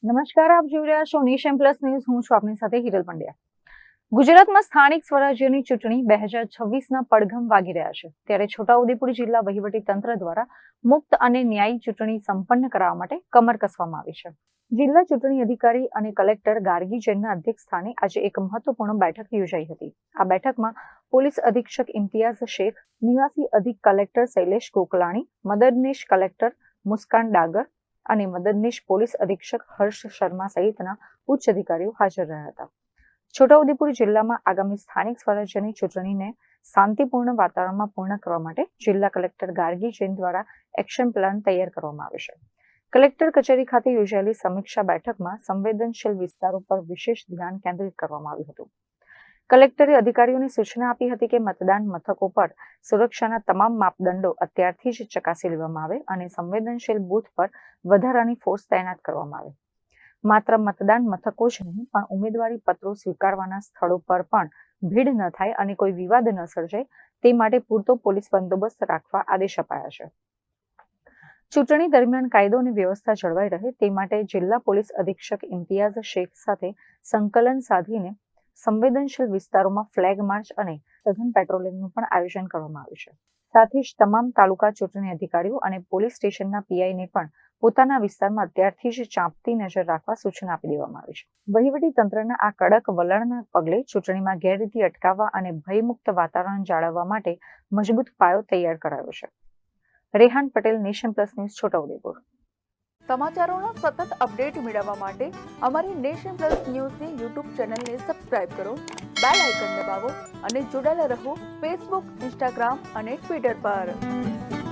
નમસ્કાર, આપ જોઈ રહ્યા છો નેશન પ્લસ ન્યૂઝ. હું છું આપની સાથે હિરલ પંડ્યા. ગુજરાતમાં સ્થાનિક સ્વરાજ્યની ચૂંટણી 2026ના પડઘમ વાગી રહ્યા છે. ત્યારે છોટાઉદેપુર જિલ્લા વહીવટી તંત્ર દ્વારા મુક્ત અને ન્યાયી ચૂંટણી સંપન્ન કરાવવા માટે કમર કસવામાં આવી છે. જિલ્લા ચૂંટણી અધિકારી અને કલેક્ટર ગાર્ગી જૈનના અધ્યક્ષસ્થાને આજે એક મહત્વપૂર્ણ બેઠક યોજાઈ હતી. આ બેઠકમાં પોલીસ અધિક્ષક ઇમ્તિયાઝ શેખ, નિવાસી અધિક કલેક્ટર શૈલેષ ગોકલાણી, મદદનીશ કલેક્ટર મુસ્કાન ડાગર અને મદદનીશ પોલીસ અધિક્ષક હર્ષ શર્મા સહિતના ઉચ્ચ અધિકારીઓ હાજર રહ્યા હતા. છોટાઉદેપુર જિલ્લામાં આગામી સ્થાનિક સ્વરાજ્યની ચૂંટણીને શાંતિપૂર્ણ વાતાવરણમાં પૂર્ણ કરવા માટે જિલ્લા કલેક્ટર ગાર્ગી જૈન દ્વારા એક્શન પ્લાન તૈયાર કરવામાં આવ્યો છે. કલેક્ટર કચેરી ખાતે યોજાયેલી સમીક્ષા બેઠકમાં સંવેદનશીલ વિસ્તારો પર વિશેષ ધ્યાન કેન્દ્રિત કરવામાં આવ્યું હતું. કલેક્ટરે અધિકારીઓને સૂચના આપી હતી કે મતદાન મથકો પર સુરક્ષાના તમામ માપદંડો અત્યારથી જ ચકાસી લેવામાં આવે અને સંવેદનશીલ બૂથ પર વધારાની ફોર્સ તૈનાત કરવામાં આવે. માત્ર મતદાન મથકો જ નહીં પણ ઉમેદવારી પત્રો સ્વીકારવાના સ્થળો પર પણ ભીડ ન થાય અને કોઈ વિવાદ ન સર્જાય તે માટે પૂરતો પોલીસ બંદોબસ્ત રાખવા આદેશ અપાયા છે. ચૂંટણી દરમિયાન કાયદો અને વ્યવસ્થા જળવાઈ રહે તે માટે જિલ્લા પોલીસ અધિક્ષક ઇમ્તિયાઝ શેખ સાથે સંકલન સાધીને સંવેદનશીલ વિસ્તારોમાં ફ્લેગ માર્ચ અને સઘન પેટ્રોલિંગનું પણ આયોજન કરવામાં આવ્યું છે. સાથે જ તમામ તાલુકા ચૂંટણી અધિકારીઓ અને પોલીસ સ્ટેશનના પીઆઈને પણ પોતાના વિસ્તારમાં અત્યારથી જ ચાંપતી નજર રાખવા સૂચના આપી દેવામાં આવી છે. વહીવટી તંત્રના આ કડક વલણના પગલે ચૂંટણીમાં ગેરરીતિ અટકાવવા અને ભયમુક્ત વાતાવરણ જાળવવા માટે મજબૂત પાયો તૈયાર કરાયો છે. Rehan Patel, nation plus news, Chhotaudepur. સમાચારોનો સતત અપડેટ મેળવવા માટે અમારી નેશન પ્લસ ન્યૂઝની યુટ્યુબ ચેનલને સબસ્ક્રાઇબ કરો, બેલ આઇકન દબાવો અને જોડાયેલા રહો ફેસબુક, ઇન્સ્ટાગ્રામ અને ટ્વિટર પર.